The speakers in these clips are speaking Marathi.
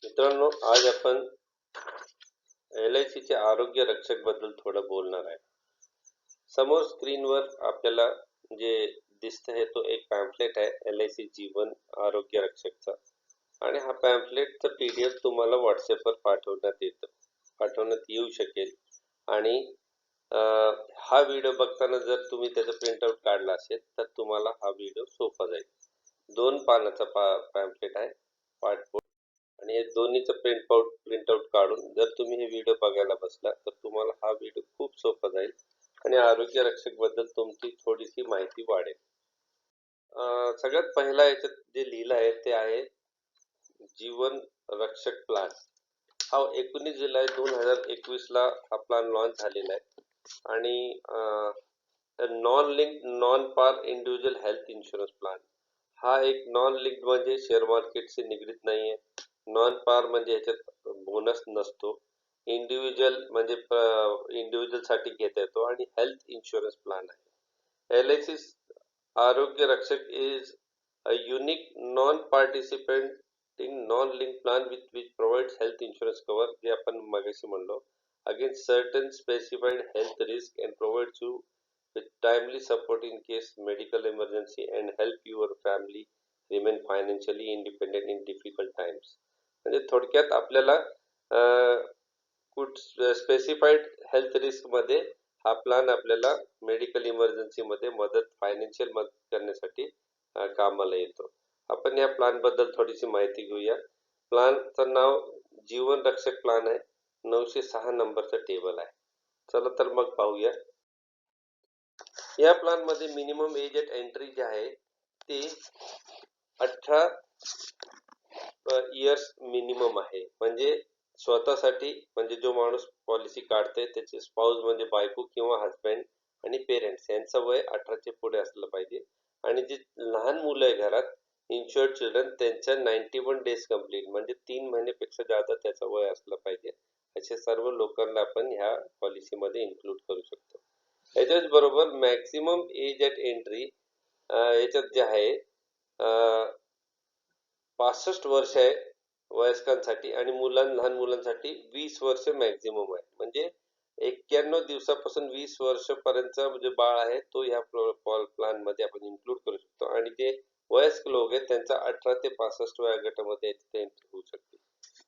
मित्रांनो, आज आपण LICच्या आरोग्य रक्षक बद्दल थोडं बोलणार आहे. समोर स्क्रीनवर आपल्याला जे दिसत आहे तो एक पॅम्फलेट आहे LIC जीवन आरोग्य रक्षकचा, आणि हा पॅम्फलेटचा PDF तुम्हाला WhatsAppवर पाठवण्यात येऊ शकेल. आणि हा व्हिडिओ बघताना जर तुम्ही त्याचा प्रिंटआउट काढला असेल तर तुम्हाला हा व्हिडिओ सोपा जाईल. 2 पानाचा पॅम्फलेट आहे, पार्ट 4, आणि हे दोन्हीचं प्रिंटआउट काढून जर तुम्ही हे व्हिडिओ बघायला बसला तर तुम्हाला हा व्हिडिओ खूप सोपा जाईल आणि आरोग्य रक्षक बद्दल तुमची थोडीशी माहिती वाढेल. सगळ्यात पहिला याच्यात जे लिहिलं आहे ते आहे जीवन रक्षक प्लॅन. हा 19 जुलै 2021 ला हा प्लॅन लॉन्च झालेला आहे. आणि नॉन लिंक्ड नॉन पार इंडिव्हिज्युअल हेल्थ इन्शुरन्स प्लॅन हा एक नॉन लिंक्ड म्हणजे शेअर मार्केटशी निगडीत नाहीये. नॉन पार म्हणजे याच्यात बोनस नसतो. इंडिव्हिज्युअल म्हणजे इंडिव्हिज्युअल साठी घेता येतो. आणि हेल्थ इन्शुरन्स प्लॅन आहे. LIC Arogya Rakshak is a unique non participating non link plan which provides health insurance cover, जे आपण मगाशी म्हणलो, against certain specified health risk and provides you with timely support in case medical emergency and help your family remain financially independent in difficult times. म्हणजे थोडक्यात आपल्याला स्पेसिफाईड हेल्थ रिस्क मध्ये हा प्लॅन आपल्याला मेडिकल इमर्जन्सी मध्ये फायनान्शियल मदत करण्यासाठी कामाला येतो. आपण या प्लॅन बद्दल थोडीशी माहिती घेऊया. प्लॅनचं नाव जीवन रक्षक प्लॅन आहे. 906 नंबरचा टेबल आहे. चला तर मग पाहूया. या प्लॅन मध्ये मिनिमम एज एट एंट्री जे आहे ते 18 इयर्स मिनिमम आहे. म्हणजे स्वतःसाठी, म्हणजे जो माणूस पॉलिसी काढते त्याचे स्पाउस म्हणजे बायको किंवा हस्बंड आणि पेरेंट्स यांचं वय 18 पुढे असलं पाहिजे. आणि जे लहान मुलं आहे घरात, इन्शुअर्ड चिल्ड्रन, त्यांच्या 91 डेज कंप्लीट म्हणजे 3 महिन्यापेक्षा जास्त त्याचं वय असलं पाहिजे. असे सर्व लोकांना आपण ह्या पॉलिसी मध्ये इन्क्लूड करू शकतो. याच्याच बरोबर मॅक्सिमम एज एट एंट्री याच्यात जे आहे 65 वर्ष आहे वयस्कांसाठी, आणि लहान मुलांसाठी 20 वर्ष मॅक्सिमम आहे. म्हणजे 91 दिवसापासून 20 वर्षापर्यंत जे बाळ आहे तो ह्या प्लॅन मध्ये आपण इन्क्लूड करू शकतो. आणि जे वयस्क लोक आहेत त्यांचा 18 ते 65 वया गटामध्ये एंट्री होऊ शकते.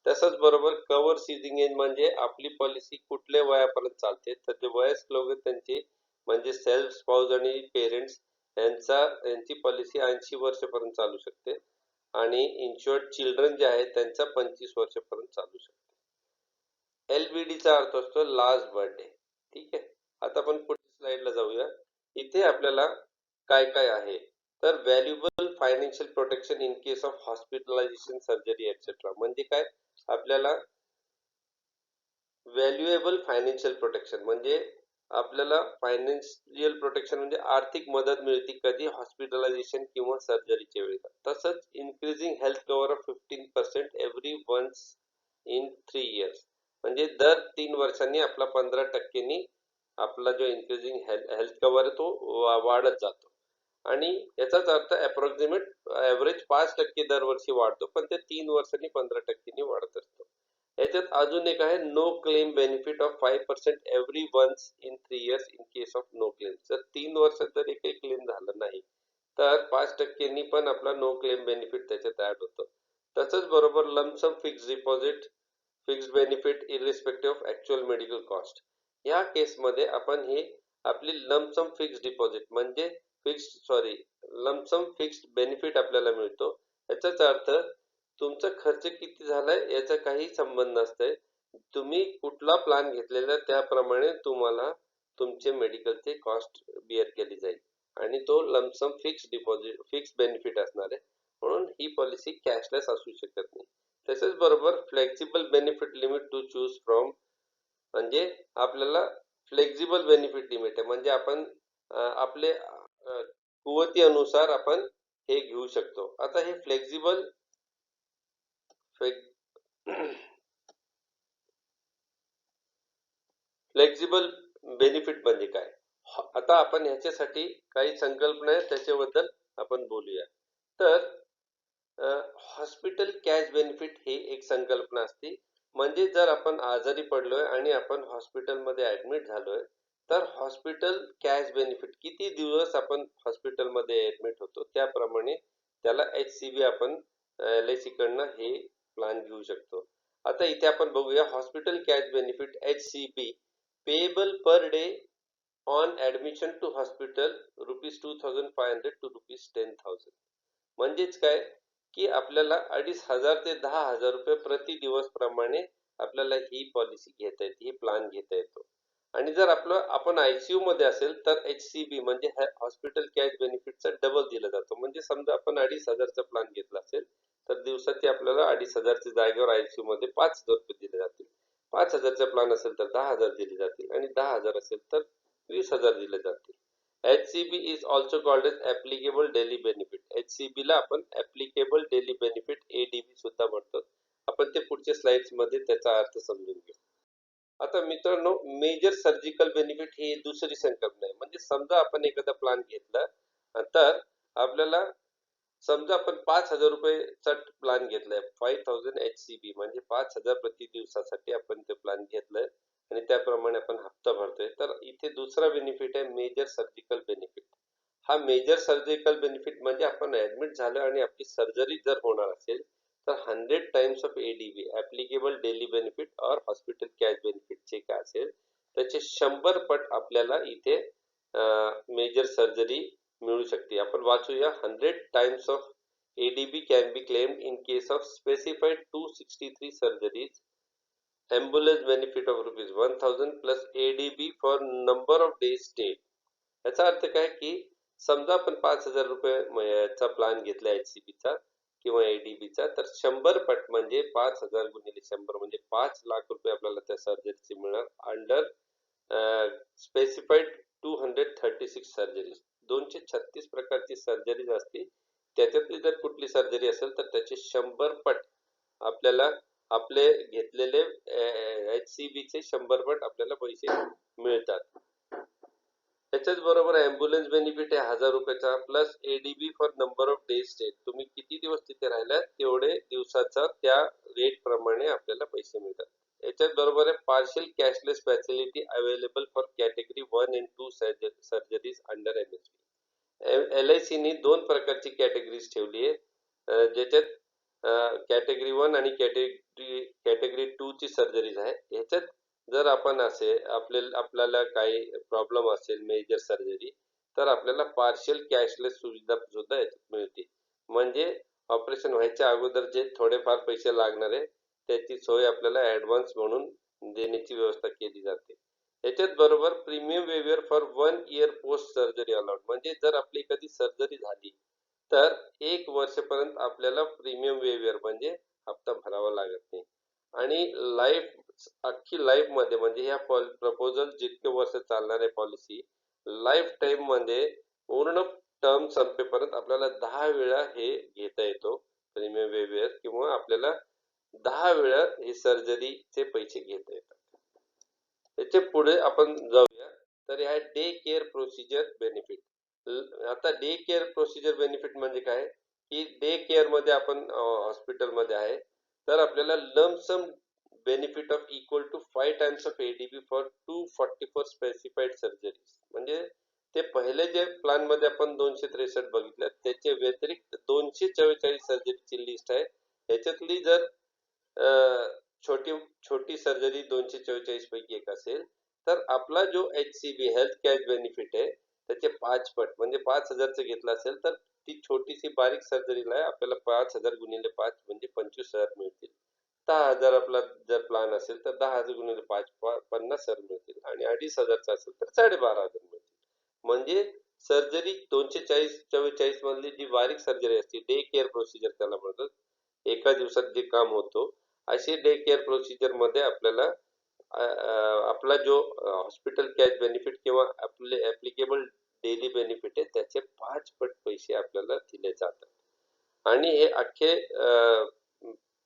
तसंच बरोबर कव्हर सीझिंग एज म्हणजे आपली पॉलिसी कुठल्या वयापर्यंत चालते, तर जे वयस्क लोक आहेत त्यांची म्हणजे सेल्फ, स्पाउस आणि पेरेंट्स यांची पॉलिसी 80 वर्षापर्यंत चालू शकते. आणि इन्शुअर्ड चिल्ड्रन जे आहेत त्यांचा 25 वर्षापर्यंत चालू शकते. LBD चा अर्थ असतो लास्ट बर्थडे. ठीक आहे. आता आपण पुढच्या स्लाइडला जाऊया. इथे आपल्याला काय काय आहे तर valuable financial protection in case of hospitalisation, surgery etcetera. म्हणजे काय, आपल्याला व्हॅल्युएबल फायनान्शियल प्रोटेक्शन म्हणजे आपल्याला फायनान्शियल प्रोटेक्शन म्हणजे आर्थिक मदत मिळते कधी हॉस्पिटलायझेशन किंवा सर्जरीच्या वेळी. तसंच increasing health cover of 15% every once in 3 years. म्हणजे दर 3 वर्षांनी आपला 15% आपला जो इन्क्रीजिंग हेल्थ कव्हर आहे तो वाढत जातो. आणि याचाच अर्थ अप्रॉक्सिमेट ऍव्हरेज 5% दरवर्षी वाढतो, पण ते 3 वर्षांनी 15% वाढत असतो. याच्यात अजून एक आहे no claim benefit of 5% every once in 3 years in case of no claim. जर 3 वर्षात जर काही क्लेम झालं नाही तर 5%नी पण आपला नो क्लेम बेनिफिट त्याच्यात ऍड होतो. तसंच बरोबर lump sum fix deposit, fixed benefit irrespective of actual medical cost. या केसमध्ये आपण हे आपली लमसम फिक्स डिपॉझिट म्हणजे लमसम फिक्स्ड बेनिफिट आपल्याला मिळतो. याचाच अर्थ तुमचा खर्च किती झालाय याचा काही संबंध नसतंय. तुम्ही कुठला प्लॅन घेतलेला त्याप्रमाणे तुम्हाला तुमचे मेडिकलचे कॉस्ट बिअर केली जाईल, आणि तो lump sum fix deposit, fix benefit असणार आहे. म्हणून ही पॉलिसी कॅशलेस असू शकत नाही. तसेच बरोबर flexible benefit limit to choose from, म्हणजे आपल्याला फ्लेक्सिबल बेनिफिट लिमिट आहे. म्हणजे आपण आपले कुवती अनुसार आपण हे घेऊ शकतो. आता हे फ्लेक्सिबल बेनिफिट म्हणजे काय, आता आपण ह्याच्यासाठी काही संकल्पना आहेत त्याच्याबद्दल आपण बोलूया. तर हॉस्पिटल कॅश बेनिफिट ही एक संकल्पना असते. म्हणजे जर आपण आजारी पडलोय आणि आपण हॉस्पिटलमध्ये ऍडमिट झालोय, तर हॉस्पिटल कॅश बेनिफिट किती दिवस आपण हॉस्पिटलमध्ये ऍडमिट होतो त्याप्रमाणे त्याला HCB आपण LIC कडनं हे प्लॅन घेऊ शकतो. आता इथे आपण बघूया hospital cash benefit HCB payable per day on admission to hospital ₹2500 to ₹10,000. म्हणजेच काय की आपल्याला 2,500 ते 10,000 रुपये प्रति दिवस प्रमाणे आपल्याला ही पॉलिसी घेता येते, ही प्लॅन घेता येतो. आणि जर आपण ICU मध्ये असेल तर HCB म्हणजे हॉस्पिटल कॅश बेनिफिटचा डबल दिला जातो. म्हणजे समजा आपण 2,500चा प्लॅन घेतला असेल तर दिवसाची आपल्याला 2,500च्या जागेवर ICU मध्ये 5,000 रुपये दिले जातील. 5,000चा प्लॅन असेल तर 10,000 दिले जातील आणि 10,000 असेल तर 20,000 दिले जातील. HCB is also called as applicable daily benefit. HCB ला आपण applicable daily benefit ADB सुद्धा म्हणतो. आपण ते पुढच्या स्लाइड्स मध्ये त्याचा अर्थ समजून घेऊ. आता मित्रांनो, मेजर सर्जिकल बेनिफिट ही दुसरी संकल्पना आहे. म्हणजे समजा आपण एखादा प्लॅन घेतला तर आपल्याला समजा आपण 5,000 रुपयेचा प्लॅन घेतलाय, 5,000 HCB म्हणजे 5,000 प्रति दिवसासाठी आपण ते प्लॅन घेतलाय आणि त्याप्रमाणे आपण हप्ता भरतोय. तर इथे दुसरा बेनिफिट आहे मेजर सर्जिकल बेनिफिट. हा मेजर सर्जिकल बेनिफिट म्हणजे आपण ऍडमिट झालो आणि आपली सर्जरी जर होणार असेल तर 100 times of ADB applicable daily benefit और हॉस्पिटल कॅश बेनिफिट चे काय असेल त्याचे 100 पट आपल्याला इथे मेजर सर्जरी मिळू शकते. आपण वाचूया 100 times of ADB can be claimed in case of specified 263 surgeries. Ambulance benefit of ₹1,000 plus ADB for number of days stayed. याचा अर्थ काय की समजा आपण 5,000 रुपयाचा प्लॅन घेतला HCBचा किंवा ADBचा तर 100 पट म्हणजे 5,000 गुणिले 100 म्हणजे 5 लाख रुपये आपल्याला त्या सर्जरीचे मिळणार अंडर स्पेसिफाईड 236 सर्जरीज. 236 प्रकारची सर्जरीज असते. त्याच्यातली जर कुठली सर्जरी असेल तर त्याचे 100 पट आपल्याला आपले घेतलेले HCB चे 100 पट आपल्याला पैसे मिळतात. त्याच्याच बरोबर ॲम्ब्युलन्स बेनिफिट आहे 1,000 रुपयाचा plus ADB for number of days stay. तुम्ही किती दिवस तिथे राहिलात तेवढे दिवसाचा त्या रेट प्रमाणे आपल्याला पैसे मिळतात. याच्याच बरोबर आहे partial cashless facility available for category 1 and 2 surgeries under MSP. LIC नी दोन प्रकारची कॅटेगरीज ठेवली आहे ज्याच्यात कॅटेगरी 1 आणि कॅटेगरी 2 ची सर्जरीज आहे. ह्याच्यात जर आपण आपल्याला काही प्रॉब्लेम असेल मेजर सर्जरी तर आपल्याला पार्शियल कॅशलेस सुविधा सुद्धा मिळते. म्हणजे ऑपरेशन व्हायच्या अगोदर जे थोडेफार पैसे लागणार आहे त्याची सोय आपल्याला ऍडव्हान्स म्हणून देण्याची व्यवस्था केली जाते. याच्यात बरोबर premium waiver for 1 year post surgery allowed. म्हणजे जर आपली कधी सर्जरी झाली तर 1 वर्षपर्यंत आपल्याला प्रीमियम वेव्हिअर म्हणजे हप्ता भरावा लागत नाही. आणि अख्खी लाईफ मध्ये म्हणजे ह्या प्रपोजल जितके वर्ष चालणार आहे पॉलिसी लाईफ टाइम मध्ये पूर्ण टर्म संपेपर्यंत आपल्याला 10 वेळा हे घेता येतो प्रीमियम वेव्हिअर किंवा आपल्याला 10 वेळा हे सर्जरीचे पैसे घेता येतात. त्याच्या पुढे आपण जाऊया तर ह्या डे केअर प्रोसिजर बेनिफिट. आता डे केअर प्रोसिजर बेनिफिट म्हणजे काय की डे केअर मध्ये आपण हॉस्पिटलमध्ये आहे तर आपल्याला lump sum benefit of equal to 5 times of ADB for 244 specified surgeries. म्हणजे ते पहिले जे प्लॅन मध्ये आपण 263 बघितले त्याचे व्यतिरिक्त 244 सर्जरीची लिस्ट आहे. याच्यातली जर छोटी सर्जरी 244 पैकी एक असेल तर आपला जो HCB हेल्थ कॅश बेनिफिट आहे त्याचे 5 पट म्हणजे 5,000 घेतला असेल तर ती छोटीशी बारीक सर्जरीला आपल्याला 5,000 गुणिले 5 म्हणजे 25,000 मिळतील. 10,000 आपला जर प्लॅन असेल तर 10,000 गुणिले 5 50,000 मिळतील आणि 2,500चा असेल तर 12,500 मिळतील. म्हणजे सर्जरी 244 मधली जी बारीक सर्जरी असते डे केअर प्रोसिजर त्याला म्हणतात, एका दिवसात जे काम होतो अशी डे केअर प्रोसिजर मध्ये आपल्याला आपला जो हॉस्पिटल कॅश बेनिफिट किंवा आपले ऍप्लिकेबल डेली बेनिफिट आहे त्याचे 5 पट पैसे आपल्याला दिले जातात. आणि हे अख्खे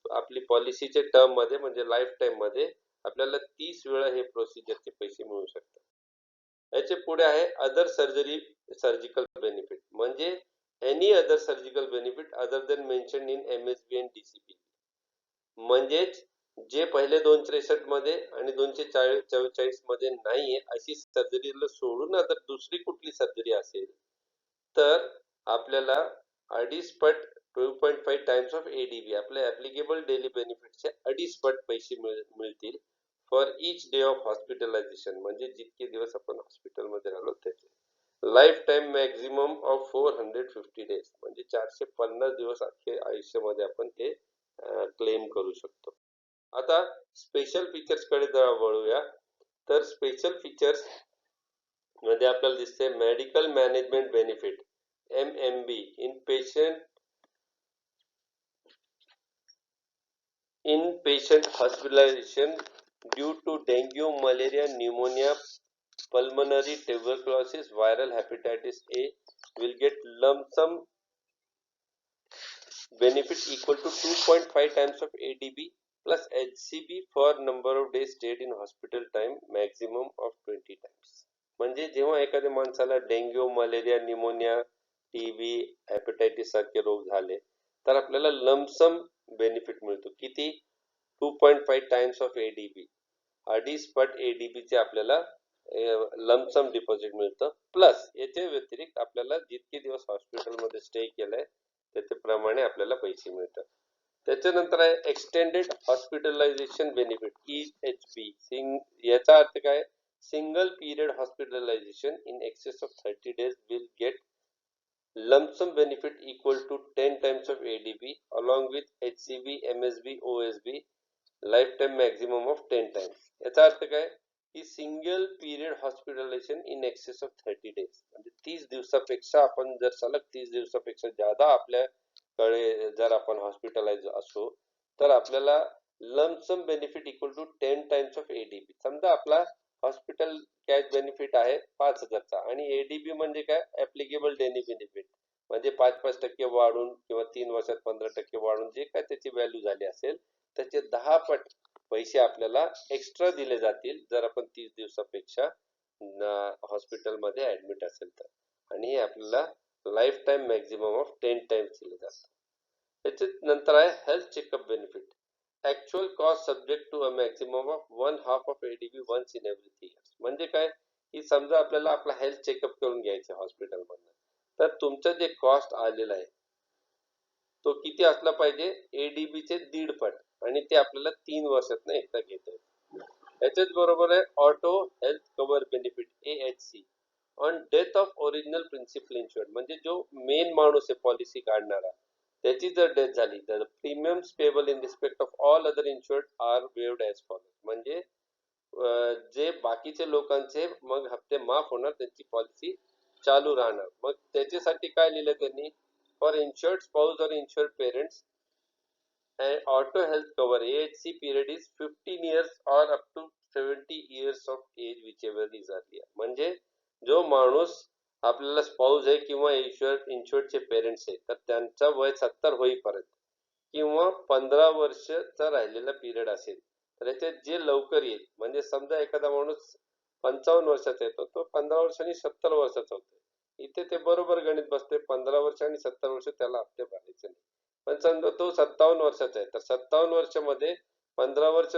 आपली पॉलिसीचे टर्म मध्ये म्हणजे लाईफ टाइम मध्ये आपल्याला 30 वेळा हे प्रोसिजरचे पैसे मिळू शकतात. याचे पुढे आहे अदर सर्जिकल बेनिफिट. म्हणजे any other surgical benefit other than mentioned in MSB and DCP. म्हणजेच जे पहिले 263 मध्ये आणि 244 मध्ये नाहीये अशी सर्जरीला सोडून जर दुसरी कुठली सर्जरी असेल तर आपल्याला 2.5 पट 2.5 टाइम्स ऑफ ADB आपल्या ऍप्लिकेबल डेली बेनिफिटचे 2.5 पट पैसे मिळतील for each day of hospitalisation, म्हणजे जितके दिवस आपण हॉस्पिटलमध्ये राहिलो त्याचे. Life time maximum of 450 days, म्हणजे 450 दिवस अख्खे आयुष्यामध्ये आपण ते क्लेम करू शकतो. आता स्पेशल फीचर्स कडे जरा वळूया. तर स्पेशल फीचर्स मध्ये आपल्याला दिसते medical management benefit MMB in patient hospitalization due to dengue, malaria, pneumonia, pulmonary tuberculosis, viral hepatitis A will get lump sum benefit equal to 2.5 times of ADB plus HCB for number of days stayed in hospital time maximum of 20 times. म्हणजे जेव्हा एखाद्या माणसाला dengue, malaria, pneumonia, TB, hepatitis सारखे रोग झाले तर आपल्याला लंपसम बेनिफिट मिळतो. किती? 2.5 टाइम्स ऑफ ADB, 2.5 पट ADB चे आपल्याला लंपसम डिपॉझिट मिळतं. प्लस याच्या व्यतिरिक्त आपल्याला जितके दिवस हॉस्पिटलमध्ये स्टे केलाय त्याच्याप्रमाणे आपल्याला पैसे मिळतात. त्याच्यानंतर आहे एक्सटेंडेड हॉस्पिटलायझेशन बेनिफिट EHB. याचा अर्थ काय? Single period hospitalisation in excess of 30 days will get lump sum benefit equal to 10 times of ADB along with HCB, MSB, OSB lifetime maximum of 10 times. याचा अर्थ काय की single period hospitalisation in excess of 30 days, म्हणजे 30 दिवसापेक्षा आपण जर सलग 30 दिवसापेक्षा जादा आपल्याकडे जर आपण हॉस्पिटलाइज असो तर आपल्याला lump sum benefit equal to 10 times of ADB. समजा आपला हॉस्पिटल कॅश बेनिफिट आहे 5,000 चा आणि ADB म्हणजे काय? ऍप्लिकेबल डेली बेनिफिट, म्हणजे 5% वाढून किंवा 3 वर्षात 15% वाढून जे काय त्याची व्हॅल्यू झाली असेल त्याचे 10 पट पैसे आपल्याला एक्स्ट्रा दिले जातील जर आपण 30 दिवसापेक्षा हॉस्पिटलमध्ये ऍडमिट असेल तर. आणि हे आपल्याला life time maximum of 10 times दिले जातात. त्याच्यानंतर आहे health checkup benefit. Actual cost subject to a maximum of 1/2 of ADB once in every 3 years. म्हणजे काय की समजा आपल्याला आपला हेल्थ चेकअप करून घ्यायचं हॉस्पिटलमधनं, तर तुमचं जे कॉस्ट आलेला आहे तो किती असला पाहिजे? ADB चे 1.5 पट, आणि ते आपल्याला 3 वर्षातनं एकदा घेता येतं. याच्याच बरोबर आहे auto health cover benefit AHC on death of original principal insured, म्हणजे जो मेन माणूस आहे पॉलिसी काढणारा त्याची जर डेथ झाली तर premiums payable in respect of all other insured are waived as follows. म्हणजे जे बाकीचे लोकांचे मग हप्ते माफ होणार, त्यांची पॉलिसी चालू राहणार. मग त्याच्यासाठी काय लिहिलं त्यांनी? फॉर इन्शुर्ड स्पाउस और इन्शुर्ड parents and auto health cover AHC period is 15 years or up to 70 years of age whichever is earlier. म्हणजे जो माणूस आपल्याला स्पाउस आहे किंवा इन्शुर्डचे पेरेंट्स आहे तर त्यांचा वय 70 होईपर्यंत किंवा 15 वर्षचा राहिलेला पिरियड असेल तर याच्यात जे लवकर येईल, म्हणजे समजा एखादा माणूस 55 वर्षाचा येतो तो 15 वर्षांनी 70 वर्षाचा होतो, इथे ते बरोबर गणित बसते. 15 वर्ष आणि 70 वर्ष त्याला हप्ते भरायचे नाही. पण समजा तो 57 वर्षाचा आहे तर 57 वर्षामध्ये 15 वर्ष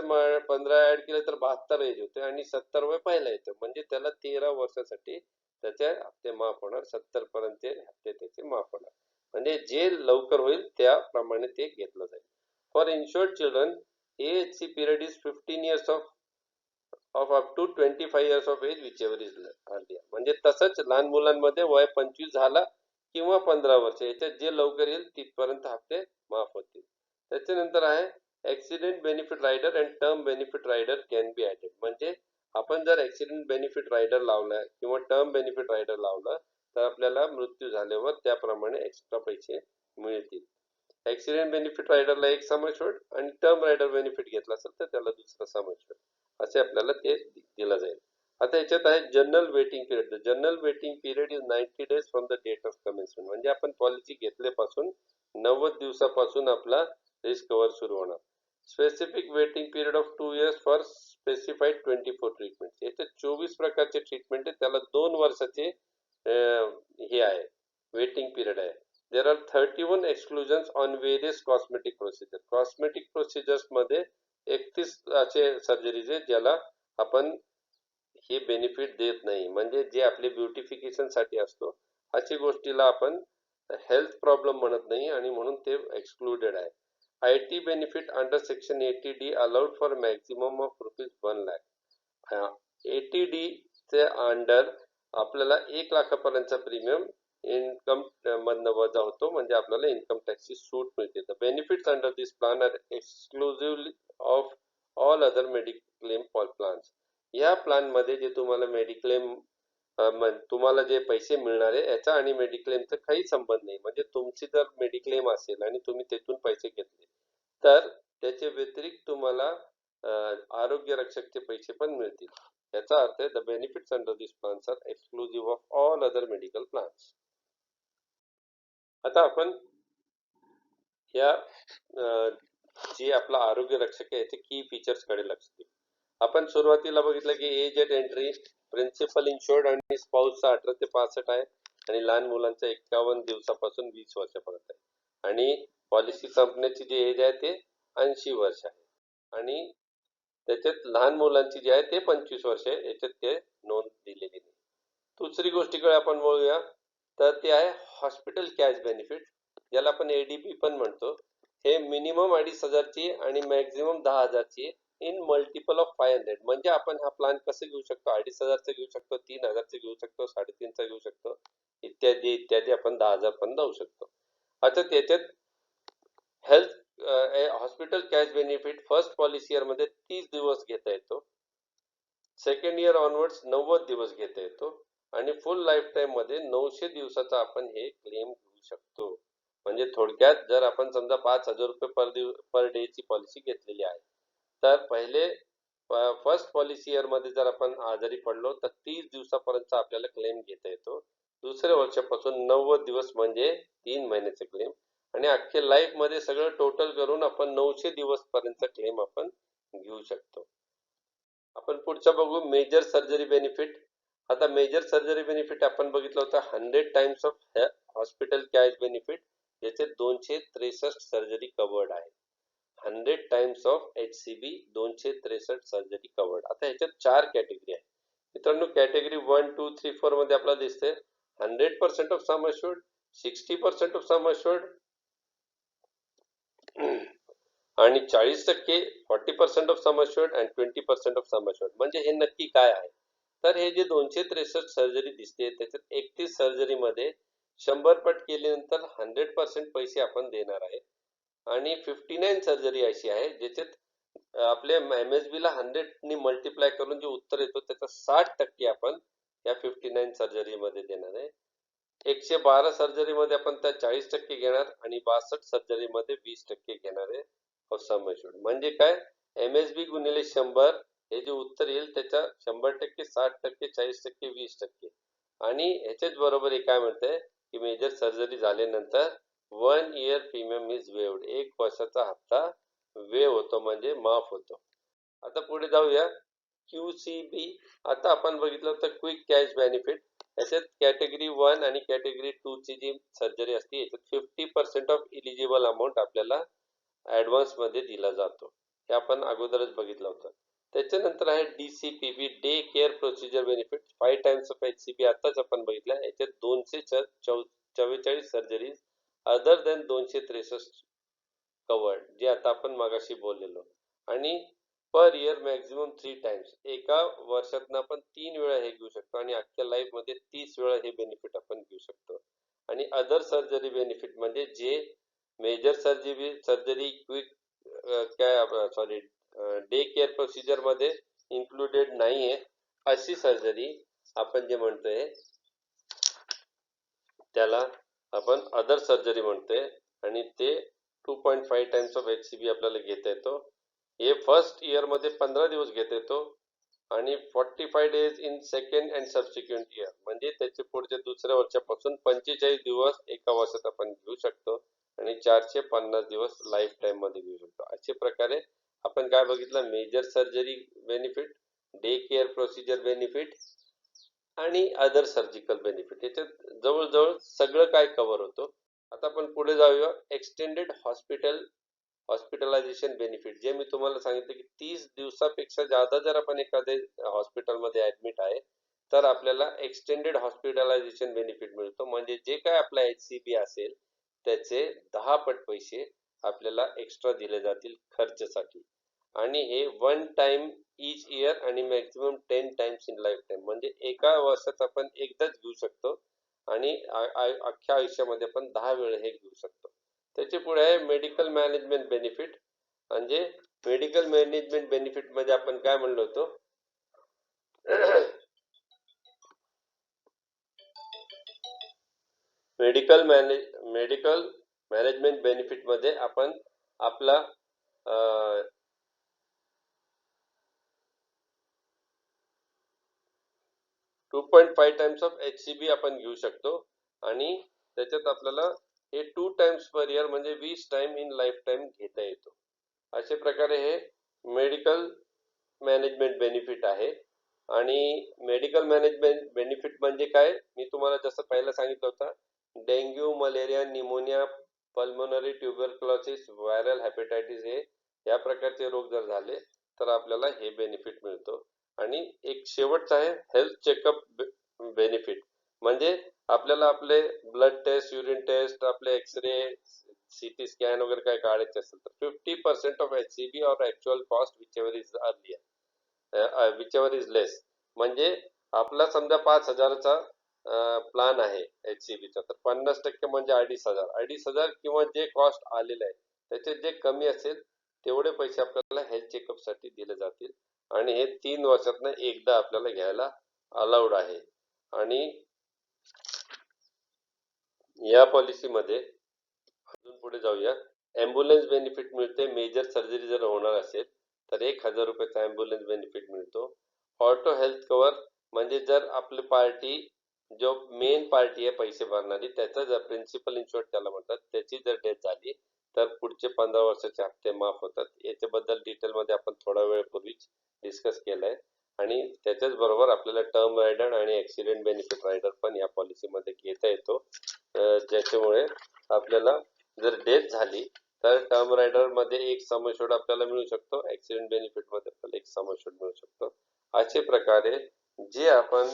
15 ऍड केले तर 72 एज होते आणि 70 वय पहिला येतं, म्हणजे त्याला 13 वर्षासाठी त्याचे हप्ते माफ होणार. 70 पर्यंत हप्ते त्याचे माफ होणार. म्हणजे जे लवकर होईल त्याप्रमाणे ते घेतलं जाईल. For insured children AHC period is 15 years of up to 25 years of age whichever is earlier. म्हणजे तसंच लहान मुलांमध्ये वय 25 झाला किंवा 15 वर्ष याच्यात जे लवकर येईल तिथपर्यंत हप्ते माफ होतील. त्याच्यानंतर आहे accident benefit rider and term benefit rider can be added. म्हणजे आपण जर ऍक्सिडेंट बेनिफिट रायडर लावला किंवा टर्म बेनिफिट रायडर लावला तर आपल्याला मृत्यू झाल्यावर त्याप्रमाणे एक्स्ट्रा पैसे मिळतील. ऍक्सिडेंट बेनिफिट रायडरला एक सम एश्युर्ड आणि टर्म रायडर बेनिफिट घेतला असेल तर त्याला दुसरा सम एश्युर्ड असे आपल्याला ते दिलं जाईल. आता याच्यात आहे general waiting period. The general waiting period is 90 days from the date of commencement. म्हणजे आपण पॉलिसी घेतल्यापासून 90 दिवसापासून आपला रिस्क कव्हर सुरू होणार. Specific waiting period of 2 years for specified 24 treatment. याच्यात 24 प्रकारचे ट्रीटमेंट आहे, त्याला 2 वर्षाचे हे आहे वेटिंग पिरियड आहे. There are 31 exclusions on various cosmetic procedure. Cosmetic procedures मध्ये 31 असे सर्जरीज आहेत ज्याला आपण हे बेनिफिट देत नाही, म्हणजे जे आपले ब्युटिफिकेशन साठी असतो अशी गोष्टीला आपण हेल्थ प्रॉब्लेम म्हणत नाही आणि म्हणून ते एक्सक्लुडेड आहे. IT benefit under section 80D allowed for maximum of ₹1 lakh. 80D चे अंडर आपल्याला 1 लाखापर्यंतचा प्रीमियम इन्कम मधनं वजा होतो, म्हणजे आपल्याला इन्कम टॅक्सची सूट मिळते. The benefits under this plan are exclusively of all other mediclaim plans. या प्लॅन मध्ये जे तुम्हाला मेडिक्लेम तुम्हाला जे पैसे मिळणार आहे याचा आणि मेडिक्लेमचा काही संबंध नाही. म्हणजे तुमची जर मेडिक्लेम असेल आणि तुम्ही त्यातून पैसे घेतले तर त्याचे व्यतिरिक्त तुम्हाला आरोग्य रक्षकचे पैसे पण मिळतील. याचा अर्थ आहे the benefits under this plans are exclusive of all other medical plans. आता आपण या जे आपला आरोग्य रक्षक आहे याचे की फीचर्स कडे लक्ष देऊ. आपण सुरुवातीला बघितलं की एज एट एंट्री प्रिन्सिपल इन्शुर्ड आणि स्पाउसचा 18 ते 65 आहे आणि लहान मुलांचा 51 दिवसापासून 20 वर्षापर्यंत आहे आणि पॉलिसी संपण्याची जी एज आहे ते 80 वर्ष आहे आणि त्याच्यात लहान मुलांची जी आहे ते 25 वर्ष आहे, याच्यात ते नोंद दिलेली नाही. दुसरी गोष्टीकडे आपण बघूया तर ते आहे हॉस्पिटल कॅश बेनिफिट, ज्याला आपण ADB पण म्हणतो. हे मिनिमम 2,500ची आणि मॅक्झिमम 10,000ची इन मल्टिपल ऑफ 500. म्हणजे आपण हा प्लॅन कसं घेऊ शकतो, 2,500चा घेऊ शकतो, 3,000चा घेऊ शकतो, 3,500चा घेऊ शकतो, इत्यादी इत्यादी. आपण 10,000 पण जाऊ शकतो. आता त्याच्यात health hospital cash benefit first policy year मध्ये 30 दिवस घेता येतो, सेकंड इयर ऑनवर्ड्स 90 दिवस घेता येतो आणि फुल लाईफ टाइम मध्ये 900 दिवसाचा आपण हे क्लेम घेऊ शकतो. म्हणजे थोडक्यात जर आपण समजा 5,000 रुपये पर डे ची पॉलिसी घेतलेली आहे तर पहिले फर्स्ट पॉलिसी इयर मध्ये जर आपण आजारी पडलो तर 30 दिवसापर्यंत आपल्याला क्लेम घेता येतो. दुसऱ्या वर्षापासून 90 दिवस म्हणजे 3 महिन्याचे क्लेम आणि अख्खे लाईफ मध्ये सगळं टोटल करून आपण 900 दिवस पर्यंत क्लेम आपण घेऊ शकतो. आपण पुढचं बघू मेजर सर्जरी बेनिफिट. आता मेजर सर्जरी बेनिफिट आपण बघितलं होतं 100 times of hospital cash benefit, याचे 263 सर्जरी कवर्ड आहे. 100 times of HCB 263 surgery covered. आता ह्याच्यात 4 कॅटेगरी आहे मित्रांनो. कॅटेगरी 1, 2, 3, 4 मध्ये आपल्याला दिसते 100% ऑफ सम अश्युर्ड, 60% ऑफ सम अश्युर्ड आणि 40%, 40% of some अश्युर्ड and 20% of some अश्युर्ड. म्हणजे हे नक्की काय आहे तर हे जे 263 सर्जरी दिसते त्याच्यात 31 सर्जरी मध्ये 100 पट केल्यानंतर 100% पैसे आपण देणार आहे आणि 59 सर्जरी अशी आहे ज्याच्यात आपल्या MSB ला 100 नी मल्टिप्लाय करून जे उत्तर येतो त्याचा 60% आपण या 59 सर्जरी मध्ये देणार आहे. 112 सर्जरी मध्ये आपण त्या 40% घेणार आणि 62 सर्जरी मध्ये 20% घेणार आहे ऑफ सम अश्युर्ड. म्हणजे काय, MSB गुणिले 100 हे जे उत्तर येईल त्याच्या 100%, 60%, 40%, 20%. आणि ह्याच्याच बरोबर हे काय म्हणतंय की मेजर सर्जरी झाल्यानंतर 1 इयर प्रीमियम इज वेव्ड, 1 वर्षाचा हप्ता वेव होतो म्हणजे माफ होतो. आता पुढे जाऊया QCB. आता आपण बघितलं होतं क्विक कॅश बेनिफिट. याच्यात कॅटेगरी 1 आणि कॅटेगरी 2 ची जी सर्जरी असते याच्यात 50% ऑफ इलिजिबल अमाऊंट आपल्याला ऍडव्हान्स मध्ये दिला जातो, हे आपण अगोदरच बघितलं होतं. त्याच्यानंतर आहे DCPB day care procedure benefit 5 times of HCB. आताच आपण बघितलं याच्यात 244 सर्जरीज अदर देन 263 कवर्ड, जे आता आपण मगाशी बोललेलो. आणि पर इयर मॅक्झिमम 3 टाइम्स, एका वर्षातनं आपण 3 वेळा हे घेऊ शकतो आणि अख्ख्या लाईफ मध्ये 30 वेळा हे बेनिफिट आपण घेऊ शकतो. आणि अदर सर्जरी बेनिफिट म्हणजे जे मेजर सर्जरी क्विक काय डे केअर प्रोसिजर मध्ये इन्क्लुडेड नाहीये अशी सर्जरी आपण जे म्हणतोय त्याला आपण अदर सर्जरी म्हणतोय आणि ते 2.5 टाइम्स ऑफ HCB आपल्याला घेता येतो. हे फर्स्ट इयर मध्ये 15 दिवस घेता येतो आणि 45 days in second and subsequent year, म्हणजे त्याचे पुढच्या दुसऱ्या वर्षापासून 45 दिवस एका वर्षात आपण घेऊ शकतो आणि 450 दिवस लाईफ टाइम मध्ये घेऊ शकतो. अशा प्रकारे आपण काय बघितलं, major surgery benefit, day care procedure benefit आणि अदर सर्जिकल बेनिफिट. याच्यात जवळजवळ सगळं काय कव्हर होतो. आता आपण पुढे जाऊया. एक्सटेंडेड हॉस्पिटलायझेशन बेनिफिट, जे मी तुम्हाला सांगितलं की 30 दिवसापेक्षा जादा जर आपण एखाद्या हॉस्पिटलमध्ये ऍडमिट आहे तर आपल्याला एक्सटेंडेड हॉस्पिटलायझेशन बेनिफिट मिळतो. म्हणजे जे काय आपला HCB असेल त्याचे 10 पट पैसे आपल्याला एक्स्ट्रा दिले जातील खर्चासाठी. आणि हे 1 टाइम इच इयर आणि maximum 10 times in life time, म्हणजे एका वर्षात आपण एकदाच घेऊ शकतो आणि अख्ख्या आयुष्यामध्ये आपण 10 वेळ हे घेऊ शकतो. त्याच्या पुढे आहे मेडिकल मॅनेजमेंट बेनिफिट. म्हणजे मेडिकल मॅनेजमेंट बेनिफिट मध्ये आपण काय म्हणलो होतो, मेडिकल मॅनेजमेंट बेनिफिट मध्ये आपण आपला 2.5 टाइम्स ऑफ HCB आपण घेऊ शकतो आणि त्याच्यात आपल्याला हे 2 टाइम्स पर इयर म्हणजे 20 टाइम इन लाईफ टाइम घेता येतो. अशा प्रकारे हे मेडिकल मॅनेजमेंट बेनिफिट आहे. आणि मेडिकल मॅनेजमेंट बेनिफिट म्हणजे काय, मी तुम्हाला जसं पहिलं सांगितलं होतं, dengue, malaria, pneumonia, pulmonary tuberculosis, viral hepatitis हे या प्रकारचे रोग जर झाले तर आपल्याला हे बेनिफिट मिळतो. आणि एक शेवटचं आहे हेल्थ चेकअप बेनिफिट. म्हणजे आपल्याला आपले ब्लड टेस्ट, युरिन टेस्ट, आपले एक्सरे, CT स्कॅन वगैरे काय काढायचे असेल तर 50% ऑफ HCB और ऍक्च्युअल कॉस्ट विचएवर इज लेस. म्हणजे आपला समजा 5,000चा प्लॅन आहे HCBचा, तर 50% म्हणजे 2,500 किंवा जे कॉस्ट आलेलं आहे त्याचे जे कमी असेल तेवढे पैसे आपल्याला हेल्थ चेकअप साठी दिले जातील. आणि हे 3 वर्षातनं एकदा आपल्याला घ्यायला अलाउड आहे. आणि या पॉलिसीमध्ये अजून पुढे जाऊया. ॲम्ब्युलन्स बेनिफिट मिळते. मेजर सर्जरी जर होणार असेल तर 1,000 रुपयाचा ॲम्ब्युलन्स बेनिफिट मिळतो. ऑटो हेल्थ कव्हर म्हणजे जर आपली पार्टी, जो मेन पार्टी आहे पैसे भरणारी, त्याचा जर प्रिन्सिपल इन्शुअर्ड त्याला म्हणतात, त्याची जर डेथ झाली तर पुढचे 15 वर्षाचे हप्ते माफ होतात. याच्याबद्दल डिटेलमध्ये आपण थोडा वेळपूर्वीच डिस्कस केलंय. आणि त्याच्याच बरोबर आपल्याला टर्म रायडर आणि ऍक्सिडेंट बेनिफिट रायडर पण या पॉलिसीमध्ये घेता येतो. ज्याच्यामुळे आपल्याला जर डेथ झाली तर टर्म रायडर मध्ये एक सम एश्योर्ड आपल्याला मिळू शकतो, ऍक्सिडेंट बेनिफिट मध्ये आपल्याला एक सम एश्योर्ड मिळू शकतो. अशा प्रकारे जे आपण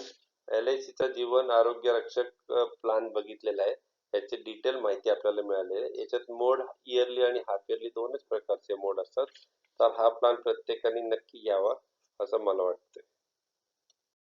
LIC चा जीवन आरोग्य रक्षक प्लॅन बघितलेला आहे त्याची डिटेल माहिती आपल्याला मिळाली आहे. याच्यात मोड इयरली आणि हाफ इयरली दोनच प्रकारचे मोड असतात. तर हा प्लॅन प्रत्येकाने नक्की घ्यावा असं मला वाटतं.